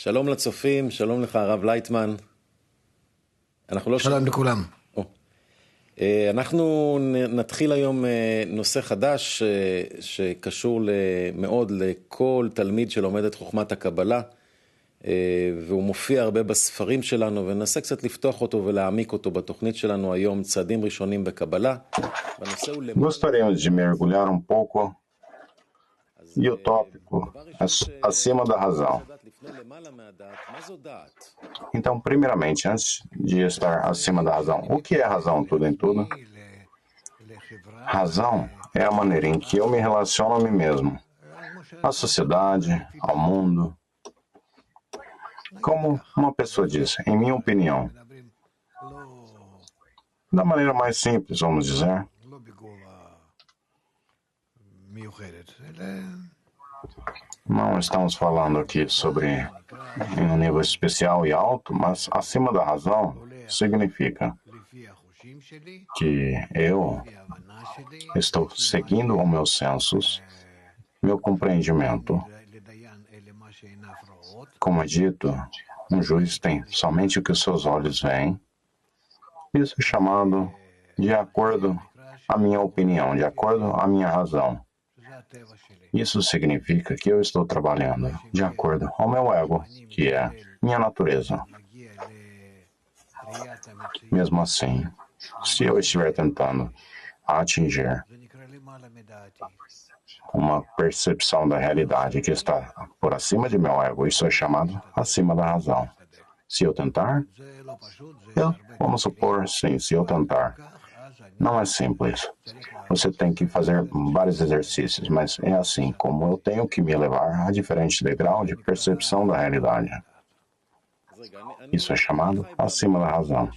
שלום לצופים, שלום לך הרב לייטמן. שלום לכולם. אנחנו נתחיל היום נושא חדש שקשור מאוד לכל תלמיד שלומד את חוכמת הקבלה, והוא מופיע הרבה בספרים שלנו, וננסה קצת לפתוח אותו ולהעמיק אותו בתוכנית שלנו היום, צעדים ראשונים בקבלה. Gostaríamos de mergulhar um pouco e o tópico acima da razão. Então, primeiramente, antes de estar acima da razão, o que é razão tudo em tudo? Razão é a maneira em que eu me relaciono a mim mesmo, à sociedade, ao mundo. Como uma pessoa diz, em minha opinião, da maneira mais simples, vamos dizer, não estamos falando aqui sobre em um nível especial e alto, mas acima da razão significa que eu estou seguindo os meus sensos, meu compreendimento. Como é dito, um juiz tem somente o que os seus olhos veem. Isso é chamado de acordo à minha opinião, de acordo à minha razão. Isso significa que eu estou trabalhando de acordo ao meu ego, que é minha natureza. Mesmo assim, se eu estiver tentando atingir uma percepção da realidade que está por acima de meu ego, isso é chamado acima da razão. Se eu tentar, vamos supor, sim, se eu tentar. Não é simples. Você tem que fazer vários exercícios, mas é assim como eu tenho que me elevar a diferente degrau de percepção da realidade. Isso é chamado acima da razão.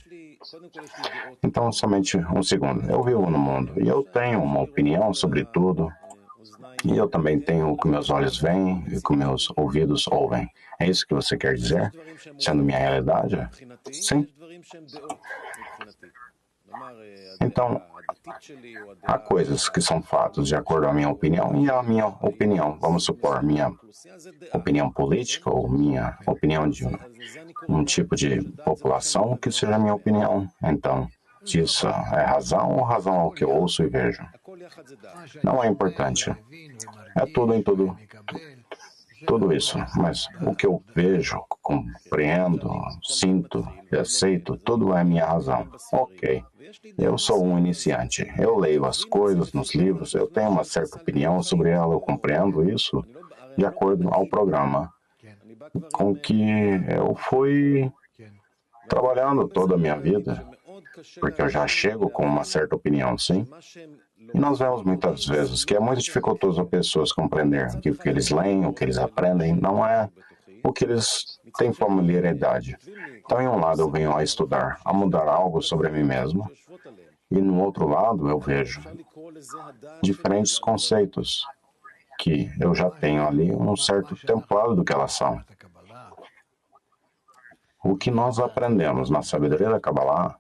Então, somente um segundo. Eu vivo no mundo e eu tenho uma opinião sobre tudo. E eu também tenho o que meus olhos veem e o que meus ouvidos ouvem. É isso que você quer dizer? Sendo minha realidade? Sim. Então, há coisas que são fatos de acordo com a minha opinião e a minha opinião. Vamos supor, minha opinião política ou minha opinião de um tipo de população que seja a minha opinião. Então, se isso é razão ou razão ao que eu ouço e vejo? Não é importante. É tudo em tudo. Tudo isso, mas o que eu vejo, compreendo, sinto e aceito, tudo é minha razão. Ok, eu sou um iniciante, eu leio as coisas nos livros, eu tenho uma certa opinião sobre ela, eu compreendo isso de acordo ao programa com que eu fui trabalhando toda a minha vida, porque eu já chego com uma certa opinião, sim? E nós vemos muitas vezes que é muito dificultoso as pessoas compreenderem que o que eles leem, o que eles aprendem, não é o que eles têm familiaridade. Então, em um lado, eu venho a estudar, a mudar algo sobre mim mesmo, e no outro lado, eu vejo diferentes conceitos que eu já tenho ali um certo templado do que elas são. O que nós aprendemos na sabedoria da Kabbalah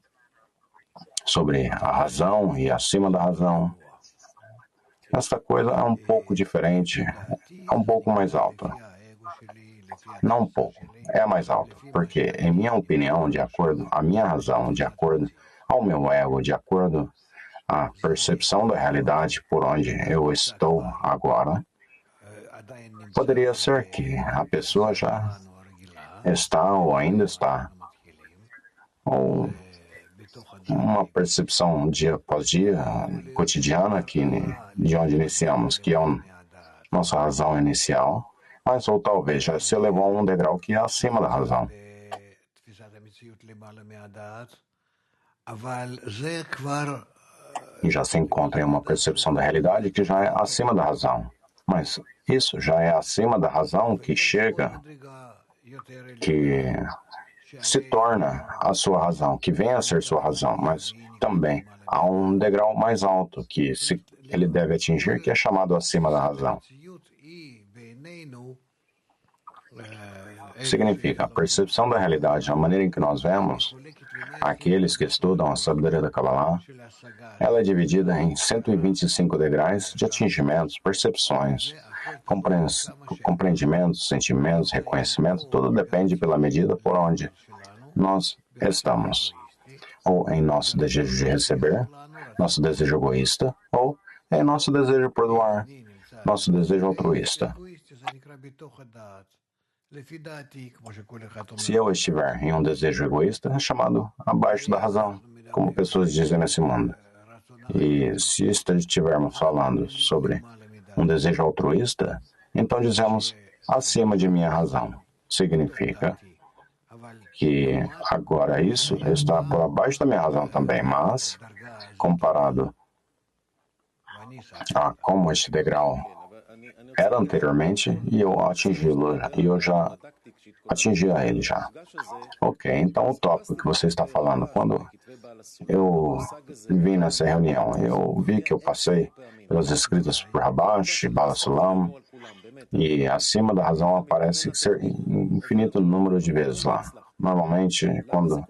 sobre a razão e acima da razão, esta coisa é um pouco diferente, é um pouco mais alta. Não um pouco, é mais alta, porque, em minha opinião, de acordo à minha razão, de acordo ao meu ego, de acordo à percepção da realidade por onde eu estou agora, poderia ser que a pessoa já está ou ainda está, ou uma percepção dia após dia, cotidiana, de onde iniciamos, que é a nossa razão inicial, mas ou talvez já se elevou a um degrau que é acima da razão. E já se encontra em uma percepção da realidade que já é acima da razão. Mas isso já é acima da razão que chega, que se torna a sua razão, que vem a ser sua razão, mas também há um degrau mais alto que ele deve atingir, que é chamado acima da razão. Significa a percepção da realidade, a maneira em que nós vemos, aqueles que estudam a sabedoria da Kabbalah, ela é dividida em 125 degraus de atingimentos, percepções, compreendimento, sentimentos, reconhecimento, tudo depende pela medida por onde nós estamos. Ou em nosso desejo de receber, nosso desejo egoísta, ou em nosso desejo por doar, nosso desejo altruísta. Se eu estiver em um desejo egoísta, é chamado abaixo da razão, como pessoas dizem nesse mundo. E se estivermos falando sobre um desejo altruísta, então dizemos acima de minha razão. Significa que agora isso está por abaixo da minha razão também, mas comparado a como este degrau era anteriormente, e eu atingi-lo, e eu já atingi a ele já. Ok, então o tópico que você está falando, quando eu vim nessa reunião, eu vi que eu passei pelas escritas por Rabash, Bala Sulam, e acima da razão aparece ser infinito número de vezes lá. Normalmente, quando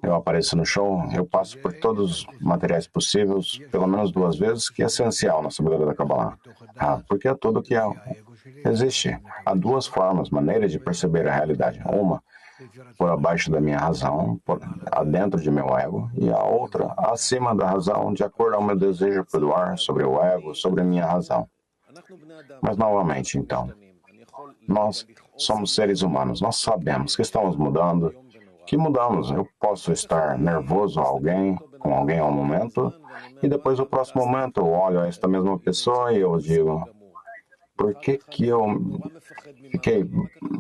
eu apareço no show, eu passo por todos os materiais possíveis, pelo menos 2 vezes, que é essencial na sabedoria da Kabbalah. Porque é tudo que existe. Há 2 formas, maneiras de perceber a realidade. Uma, por abaixo da minha razão, dentro de meu ego, e a outra, acima da razão, de acordo ao meu desejo por doar, sobre o ego, sobre a minha razão. Mas, novamente, então, nós somos seres humanos, nós sabemos que estamos mudando, que mudamos. Eu posso estar nervoso com alguém ao momento, e depois no próximo momento eu olho a esta mesma pessoa e eu digo, por que eu fiquei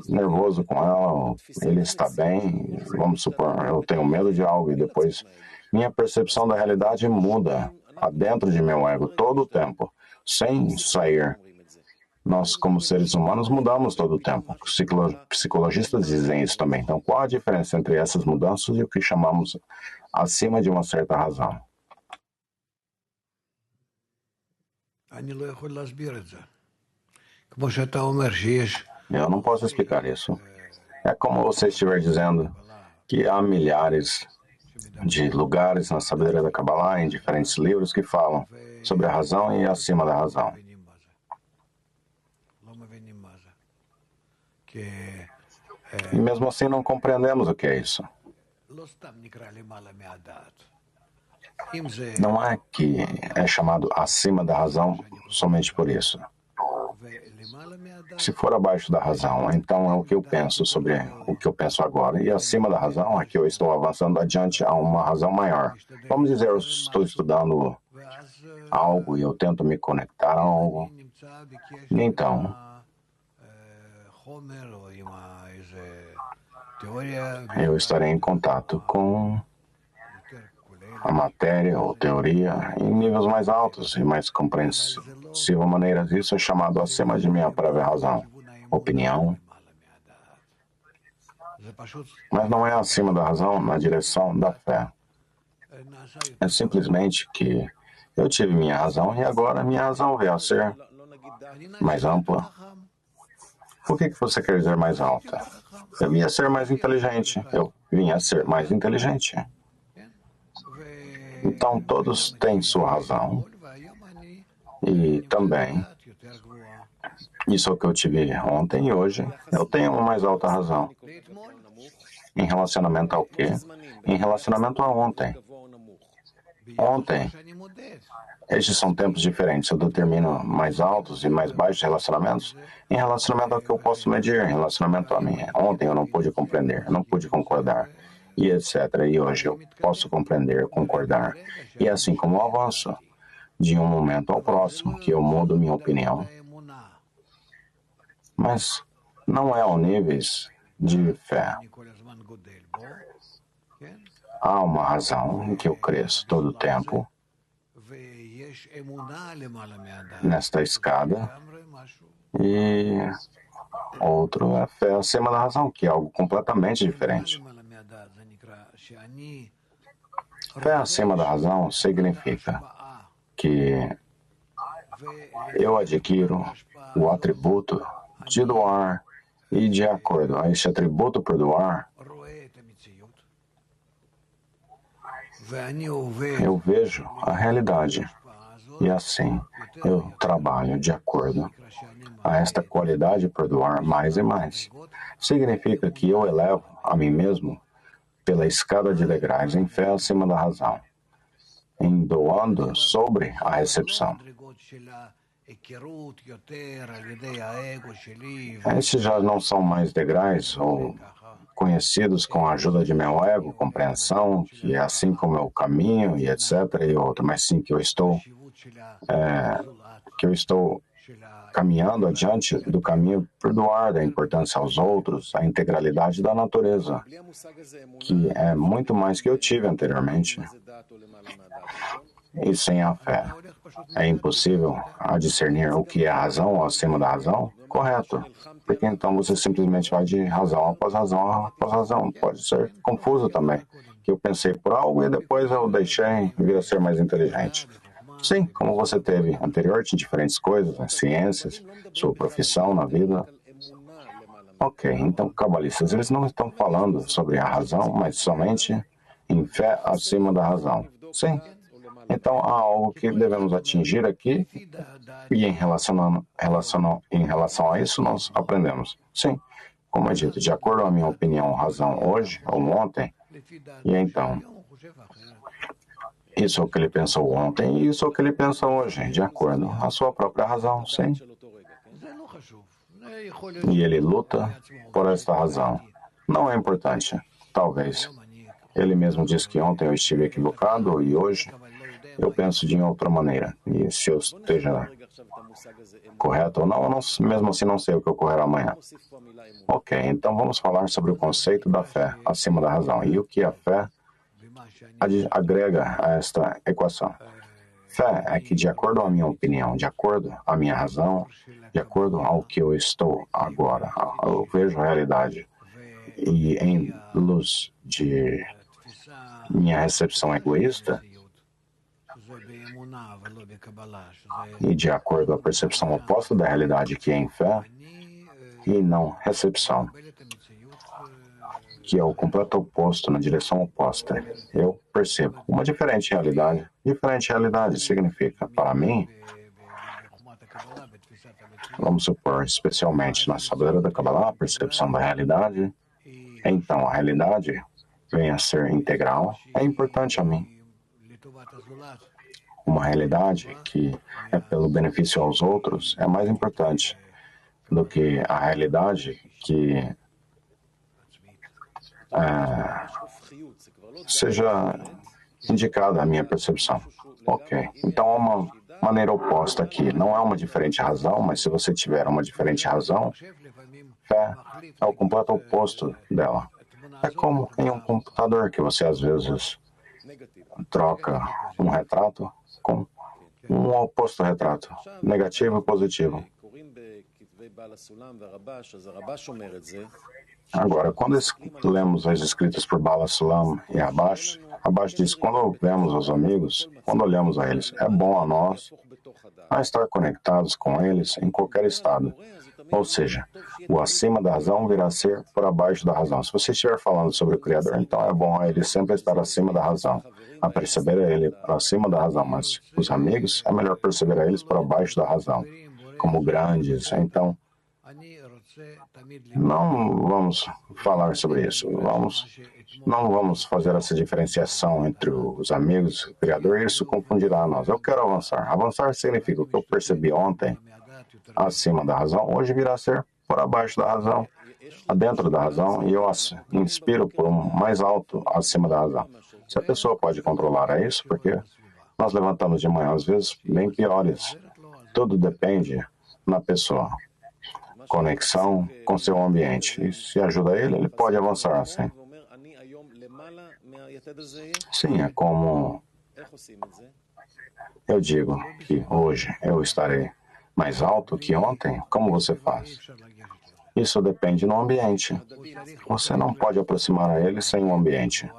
nervoso com ela? Ele está bem, vamos supor, eu tenho medo de algo, e depois minha percepção da realidade muda dentro de meu ego todo o tempo, sem sair. Nós, como seres humanos, mudamos todo o tempo. Psicologistas dizem isso também. Então, qual a diferença entre essas mudanças e o que chamamos acima de uma certa razão? Eu não posso explicar isso. É como você estiver dizendo que há milhares de lugares na sabedoria da Kabbalah, em diferentes livros, que falam sobre a razão e acima da razão. E mesmo assim não compreendemos o que é isso. Não é que é chamado acima da razão somente por isso. Se for abaixo da razão, então é o que eu penso sobre o que eu penso agora. E acima da razão é que eu estou avançando adiante a uma razão maior. Vamos dizer, eu estou estudando algo e eu tento me conectar a algo. E então, eu estarei em contato com a matéria ou teoria em níveis mais altos e mais compreensível maneiras. Isso é chamado acima de minha própria razão, opinião. Mas não é acima da razão na direção da fé. É simplesmente que eu tive minha razão e agora minha razão veio a ser mais ampla. Por que você quer dizer mais alta? Eu vinha a ser mais inteligente. Eu vinha a ser mais inteligente. Então, todos têm sua razão. E também, isso é o que eu tive ontem e hoje, eu tenho uma mais alta razão. Em relacionamento ao quê? Em relacionamento a ontem. Ontem, estes são tempos diferentes. Eu determino mais altos e mais baixos relacionamentos em relacionamento ao que eu posso medir, em relacionamento a mim. Ontem eu não pude compreender, eu não pude concordar, e etc. E hoje eu posso compreender, concordar. E assim como eu avanço de um momento ao próximo, que eu mudo minha opinião. Mas não é ao níveis de fé. Há uma razão em que eu cresço todo o tempo nesta escada, e outro é a fé acima da razão, que é algo completamente diferente. Fé acima da razão significa que eu adquiro o atributo de doar, e de acordo a este atributo por doar, eu vejo a realidade. E assim, eu trabalho de acordo a esta qualidade por doar mais e mais. Significa que eu elevo a mim mesmo pela escada de degraus em fé acima da razão, em doando sobre a recepção. Esses já não são mais degraus ou conhecidos com a ajuda de meu ego, compreensão, que é assim como eu caminho e etc. e outro, mas sim que eu estou caminhando adiante do caminho por doar, da importância aos outros, a integralidade da natureza, que é muito mais que eu tive anteriormente. E sem a fé, é impossível a discernir o que é a razão acima da razão? Correto. Porque então você simplesmente vai de razão após razão após razão. Pode ser confuso também, que eu pensei por algo e depois eu deixei vir a ser mais inteligente. Sim, como você teve anterior de diferentes coisas, né? Ciências, sua profissão na vida. Ok, então cabalistas, eles não estão falando sobre a razão, mas somente em fé acima da razão. Sim. Então há algo que devemos atingir aqui e em relação a isso nós aprendemos. Sim, como é dito, de acordo com a minha opinião, razão hoje ou ontem, e então isso é o que ele pensou ontem e isso é o que ele pensa hoje, de acordo com a sua própria razão, sim. E ele luta por esta razão. Não é importante, talvez. Ele mesmo disse que ontem eu estive equivocado e hoje eu penso de outra maneira. E se eu esteja correto ou não, eu não, mesmo assim não sei o que ocorrerá amanhã. Ok, então vamos falar sobre o conceito da fé acima da razão e o que a fé agrega a esta equação. Fé é que, de acordo com a minha opinião, de acordo com a minha razão, de acordo ao que eu estou agora, eu vejo a realidade e em luz de minha recepção egoísta e de acordo com a percepção oposta da realidade que é em fé e não recepção, que é o completo oposto, na direção oposta. Eu percebo uma diferente realidade. Diferente realidade significa, para mim, vamos supor, especialmente na sabedoria da Kabbalah, a percepção da realidade, então a realidade vem a ser integral, é importante a mim. Uma realidade que é pelo benefício aos outros é mais importante do que a realidade que seja indicada a minha percepção. Ok, então há uma maneira oposta aqui. Não há uma diferente razão, mas se você tiver uma diferente razão, fé é o completo oposto dela. É como em um computador que você às vezes troca um retrato com um oposto retrato, negativo e positivo. Agora, quando lemos as escritas por Bala Sulam e Rabash diz, quando vemos os amigos, quando olhamos a eles, é bom a nós a estar conectados com eles em qualquer estado. Ou seja, o acima da razão virá a ser por abaixo da razão. Se você estiver falando sobre o Criador, então é bom a ele sempre estar acima da razão, a perceber a ele por acima da razão, mas os amigos, é melhor perceber a eles por abaixo da razão, como grandes. Então, não vamos falar sobre isso. Não vamos fazer essa diferenciação entre os amigos e o Criador, e isso confundirá a nós. Eu quero avançar. Avançar significa o que eu percebi ontem acima da razão, hoje virá a ser por abaixo da razão, dentro da razão, e eu inspiro por um mais alto acima da razão. Se a pessoa pode controlar isso, porque nós levantamos de manhã, às vezes, bem piores. Tudo depende na pessoa. Conexão com seu ambiente. E se ajuda ele, ele pode avançar assim. Sim, é como eu digo que hoje eu estarei mais alto que ontem. Como você faz? Isso depende do ambiente. Você não pode aproximar a ele sem um ambiente.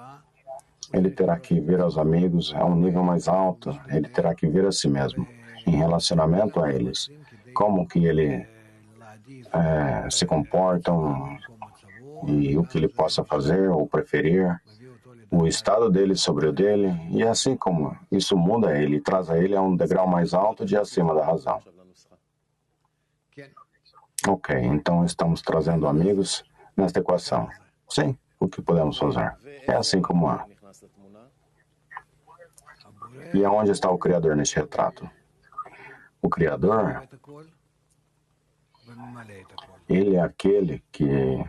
Ele terá que ver aos amigos a um nível mais alto. Ele terá que ver a si mesmo em relacionamento a eles. Como que ele se comportam e o que ele possa fazer ou preferir, o estado dele sobre o dele, e assim como isso muda ele, traz a ele a um degrau mais alto de acima da razão. Ok, então estamos trazendo amigos nesta equação. Sim, o que podemos fazer? É assim como há. E aonde está o Criador neste retrato? O Criador, ele é aquele que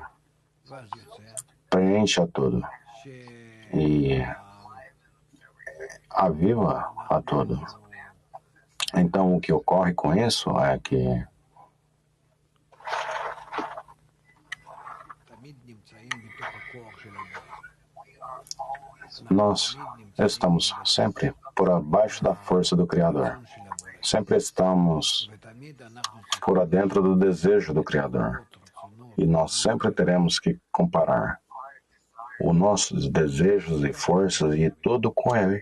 preenche a tudo e aviva a tudo. Então, o que ocorre com isso é que nós estamos sempre por abaixo da força do Criador. Sempre estamos por adentro do desejo do Criador. E nós sempre teremos que comparar os nossos desejos e forças e tudo com Ele.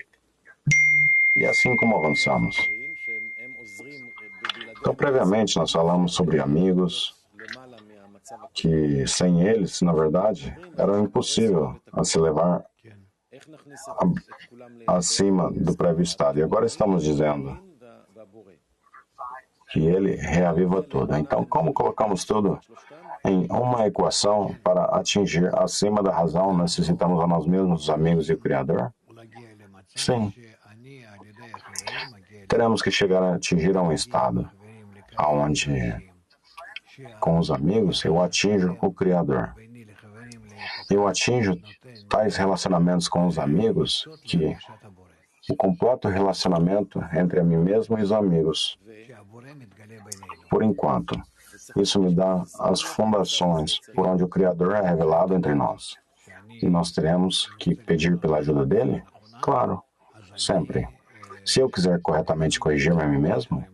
E assim como avançamos. Então, previamente, nós falamos sobre amigos que, sem eles, na verdade, era impossível a se levar acima do prévio estado. E agora estamos dizendo que ele reaviva tudo. Então, como colocamos tudo em uma equação para atingir acima da razão, necessitamos a nós mesmos, os amigos e o Criador? Sim. Teremos que chegar a atingir a um estado onde, com os amigos, eu atinjo o Criador. Eu atinjo tais relacionamentos com os amigos que o completo relacionamento entre a mim mesmo e os amigos. Por enquanto, isso me dá as fundações por onde o Criador é revelado entre nós. E nós teremos que pedir pela ajuda dele? Claro, sempre. Se eu quiser corretamente corrigir-me a mim mesmo,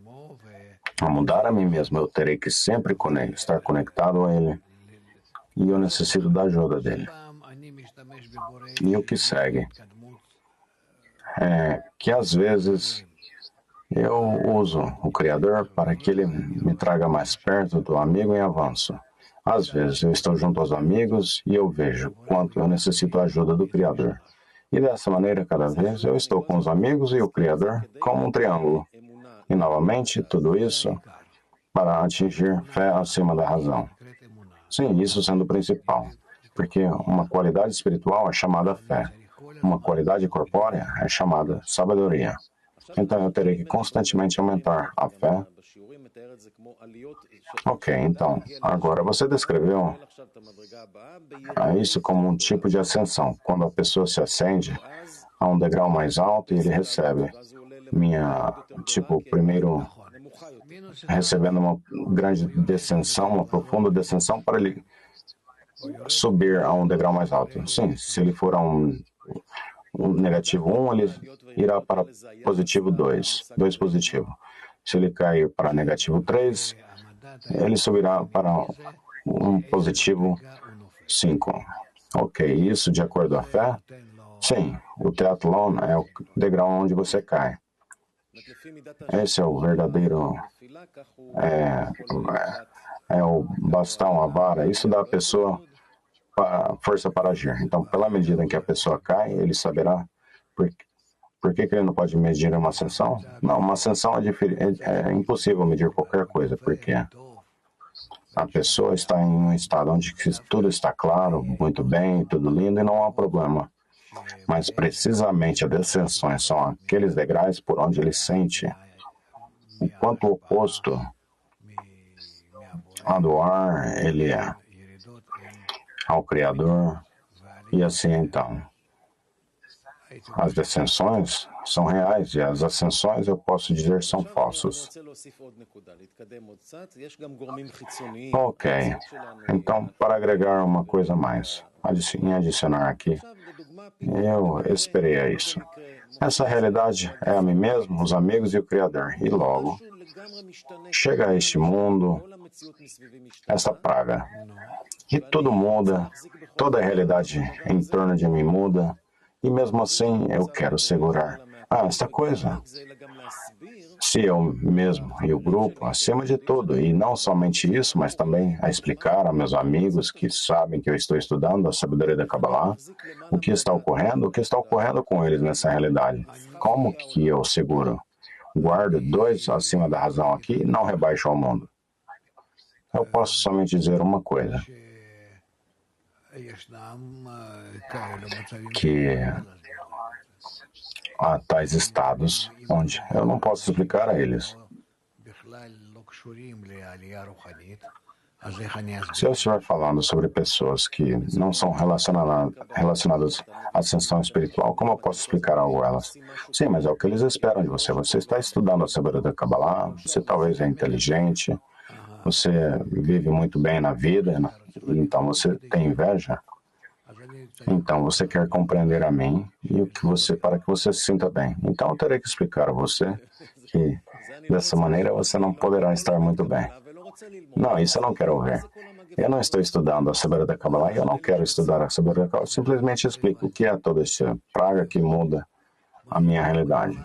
a mudar a mim mesmo, eu terei que sempre estar conectado a ele. E eu necessito da ajuda dele. E o que segue é que às vezes eu uso o Criador para que ele me traga mais perto do amigo em avanço. Às vezes eu estou junto aos amigos e eu vejo quanto eu necessito a ajuda do Criador. E dessa maneira, cada vez, eu estou com os amigos e o Criador como um triângulo. E novamente, tudo isso para atingir fé acima da razão. Sim, isso sendo o principal. Porque uma qualidade espiritual é chamada fé. Uma qualidade corpórea é chamada sabedoria. Então eu terei que constantemente aumentar a fé. Ok, então, agora você descreveu isso como um tipo de ascensão. Quando a pessoa se ascende a um degrau mais alto e ele recebe primeiro recebendo uma grande descensão, uma profunda descensão para ele subir a um degrau mais alto. Sim, se ele for a um negativo 1, ele irá para positivo 2 positivo. Se ele cair para negativo 3, ele subirá para um positivo 5. Ok, isso de acordo com a fé? Sim, o teatlon é o degrau onde você cai. Esse é o verdadeiro, é o bastão, a vara. Isso dá à pessoa força para agir. Então, pela medida em que a pessoa cai, ele saberá por que ele não pode medir uma ascensão. Não, uma ascensão é impossível medir qualquer coisa, porque a pessoa está em um estado onde tudo está claro, muito bem, tudo lindo e não há problema. Mas precisamente as descensões são aqueles degraus por onde ele sente o quanto oposto a do ar ele é ao Criador. E assim então, as descensões são reais e as ascensões, eu posso dizer, são falsas. Ok, então para agregar uma coisa a mais, em adicionar aqui, eu esperei a isso. Essa realidade é a mim mesmo, os amigos e o Criador. E logo, chega a este mundo, esta praga. E tudo muda, toda a realidade em torno de mim muda. E mesmo assim, eu quero segurar esta coisa. Se eu mesmo e o grupo, acima de tudo, e não somente isso, mas também a explicar a meus amigos que sabem que eu estou estudando a sabedoria da Kabbalah, o que está ocorrendo com eles nessa realidade. Como que eu seguro? Guardo 2 acima da razão aqui e não rebaixo ao mundo. Eu posso somente dizer uma coisa, que há tais estados onde eu não posso explicar a eles. Se eu estiver falando sobre pessoas que não são relacionadas à ascensão espiritual, como eu posso explicar algo a elas? Sim, mas é o que eles esperam de você. Você está estudando a sabedoria da Kabbalah, você talvez é inteligente, você vive muito bem na vida, então você tem inveja. Então você quer compreender a mim e o que você, para que você se sinta bem. Então eu terei que explicar a você que dessa maneira você não poderá estar muito bem. Não, isso eu não quero ouvir. Eu não estou estudando a sabedoria da Kabbalah e eu não quero estudar a sabedoria da Kabbalah. Eu simplesmente explico o que é toda essa praga que muda a minha realidade.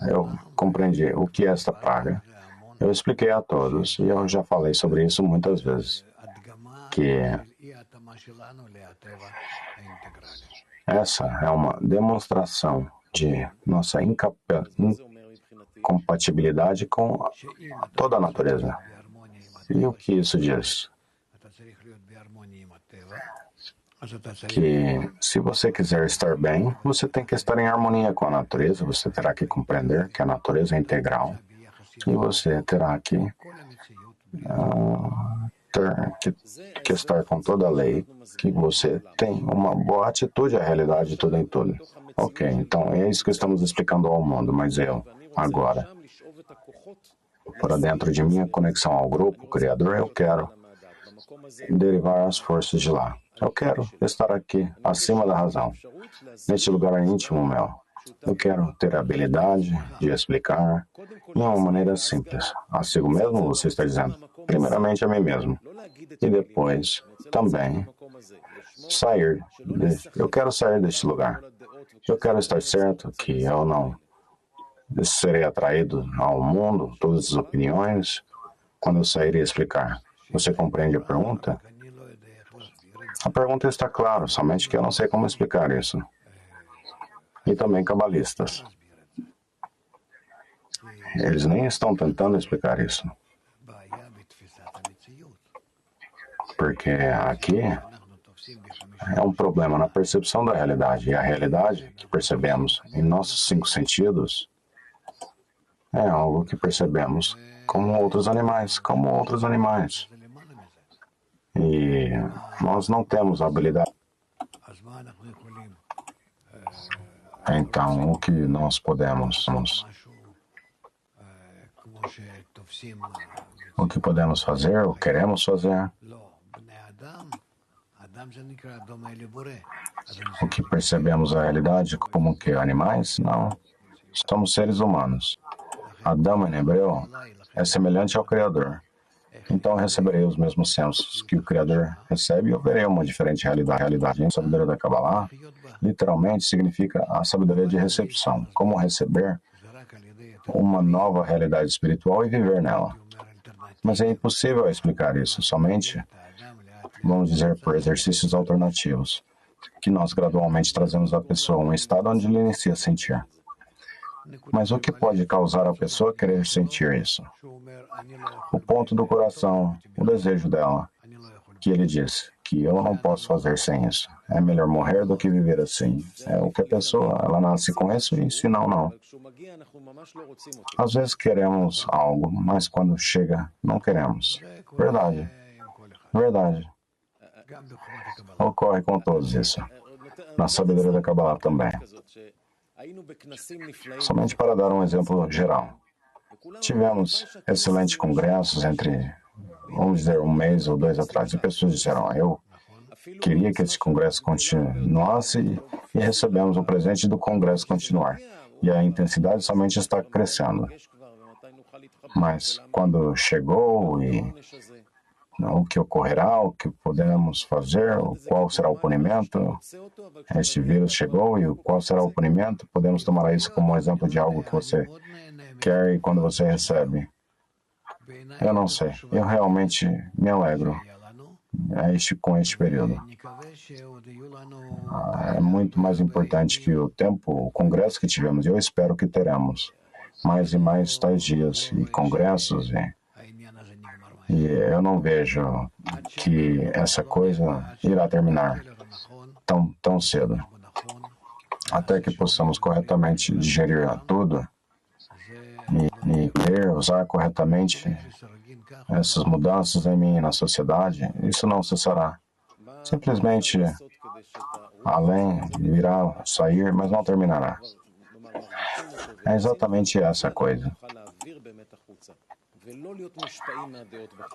Eu compreendi o que é esta praga. Eu expliquei a todos e eu já falei sobre isso muitas vezes, que essa é uma demonstração de nossa incompatibilidade com toda a natureza. E o que isso diz? Que se você quiser estar bem, você tem que estar em harmonia com a natureza, você terá que compreender que a natureza é integral e você terá que estar com toda a lei, que você tem uma boa atitude à realidade tudo em tudo. Ok, então é isso que estamos explicando ao mundo, mas eu, agora, para dentro de minha conexão ao grupo, Criador, eu quero derivar as forças de lá. Eu quero estar aqui, acima da razão, neste lugar íntimo meu. Eu quero ter a habilidade de explicar de uma maneira simples. Assim mesmo você está dizendo, primeiramente a mim mesmo. E depois, também, eu quero sair deste lugar. Eu quero estar certo que eu não serei atraído ao mundo, todas as opiniões, quando eu sair e explicar. Você compreende a pergunta? A pergunta está clara, somente que eu não sei como explicar isso. E também cabalistas. Eles nem estão tentando explicar isso. Porque aqui é um problema na percepção da realidade. E a realidade que percebemos em nossos 5 sentidos é algo que percebemos como outros animais, E nós não temos a habilidade. Então, o que nós podemos fazer, ou queremos fazer, o que percebemos a realidade como que animais? Não. Somos seres humanos. Adão, em hebreu, é semelhante ao Criador. Então receberei os mesmos sensos que o Criador recebe e eu verei uma diferente realidade. A sabedoria da Kabbalah, literalmente, significa a sabedoria de recepção. Como receber uma nova realidade espiritual e viver nela. Mas é impossível explicar isso somente, vamos dizer, por exercícios alternativos, que nós gradualmente trazemos à pessoa um estado onde ele inicia a sentir. Mas o que pode causar a pessoa querer sentir isso? O ponto do coração, o desejo dela, que ele diz que eu não posso fazer sem isso. É melhor morrer do que viver assim. É o que a pessoa, ela nasce com isso e se não, não. Às vezes queremos algo, mas quando chega, não queremos. Verdade. Verdade. Ocorre com todos isso. Na sabedoria da Kabbalah também. Somente para dar um exemplo geral. Tivemos excelentes congressos entre, vamos dizer, 1 mês ou 2 atrás, e pessoas disseram, eu queria que esse congresso continuasse e recebemos o presente do congresso continuar. E a intensidade somente está crescendo. Mas quando chegou e o que ocorrerá, o que podemos fazer, qual será o punimento. Este vírus chegou e qual será o punimento? Podemos tomar isso como um exemplo de algo que você quer e quando você recebe. Eu não sei. Eu realmente me alegro com este período. É muito mais importante que o congresso que tivemos. E eu espero que teremos mais e mais tais dias e congressos E eu não vejo que essa coisa irá terminar tão cedo. Até que possamos corretamente digerir tudo e ler, usar corretamente essas mudanças em mim e na sociedade, isso não cessará. Simplesmente, além virá sair, mas não terminará. É exatamente essa coisa.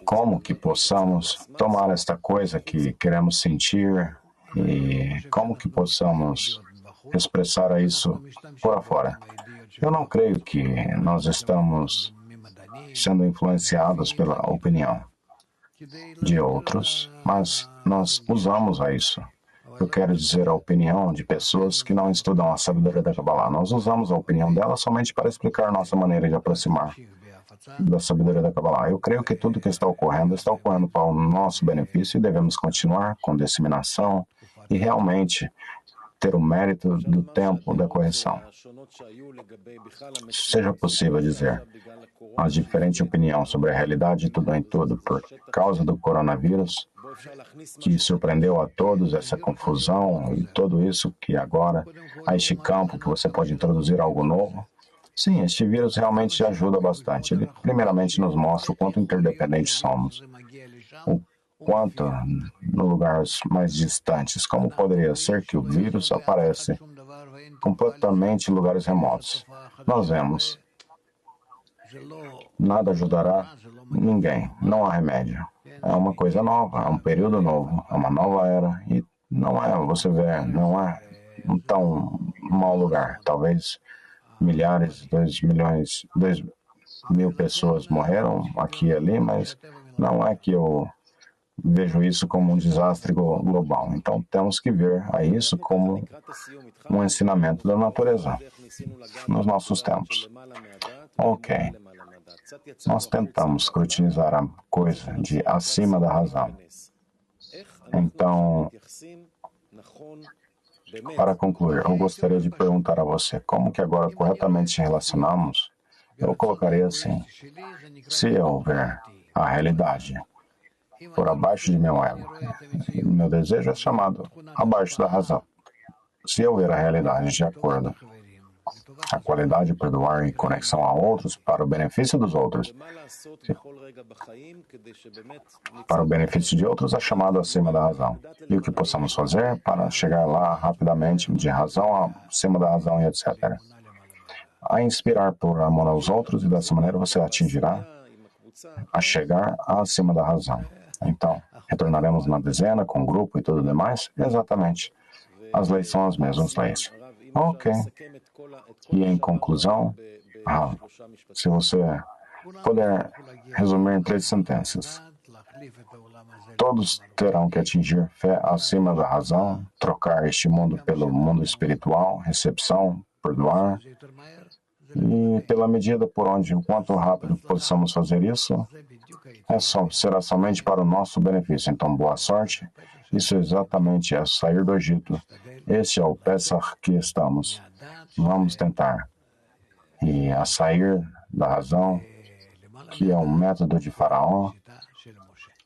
Como que possamos tomar esta coisa que queremos sentir e como que possamos expressar isso por afora. Eu não creio que nós estamos sendo influenciados pela opinião de outros, mas nós usamos a isso. Eu quero dizer a opinião de pessoas que não estudam a sabedoria da Kabbalah. Nós usamos a opinião delas somente para explicar nossa maneira de aproximar da sabedoria da Kabbalah. Eu creio que tudo que está ocorrendo para o nosso benefício e devemos continuar com disseminação e realmente ter o mérito do tempo da correção. Seja possível dizer a diferente opinião sobre a realidade de tudo em tudo por causa do coronavírus, que surpreendeu a todos essa confusão e tudo isso que agora, a este campo que você pode introduzir algo novo. Sim, este vírus realmente ajuda bastante. Ele primeiramente nos mostra o quanto interdependentes somos, o quanto nos lugares mais distantes, como poderia ser que o vírus aparece completamente em lugares remotos. Nós vemos. Nada ajudará ninguém, não há remédio. É uma coisa nova, é um período novo, é uma nova era e não é, você vê, não é um tão mau lugar. Talvez milhares, 2.000 pessoas morreram aqui e ali, mas não é que eu vejo isso como um desastre global. Então, temos que ver a isso como um ensinamento da natureza nos nossos tempos. Ok. Nós tentamos escrutinizar a coisa de acima da razão. Então, para concluir, eu gostaria de perguntar a você como que agora corretamente se relacionamos. Eu colocaria assim: se eu ver a realidade por abaixo de meu ego, meu desejo é chamado abaixo da razão. Se eu ver a realidade de acordo a qualidade de perdoar em conexão a outros para o benefício dos outros, para o benefício de outros é chamado acima da razão. E o que possamos fazer para chegar lá rapidamente de razão acima da razão e etc. A inspirar por amor aos outros e dessa maneira você atingirá a chegar acima da razão. Então, retornaremos na dezena com o grupo e tudo demais? Exatamente. As leis são as mesmas leis. Ok. E em conclusão, se você puder resumir em 3 sentenças. Todos terão que atingir fé acima da razão, trocar este mundo pelo mundo espiritual, recepção, perdoar. E pela medida por onde, o quanto rápido possamos fazer isso, será somente para o nosso benefício. Então, boa sorte. Isso exatamente é sair do Egito. Este é o Pesach que estamos. Vamos tentar. E a sair da razão, que é o método de Faraó,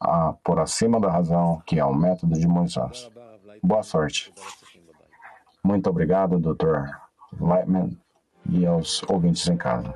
a por acima da razão, que é o método de Moisés. Boa sorte. Muito obrigado, Dr. Lightman, e aos ouvintes em casa.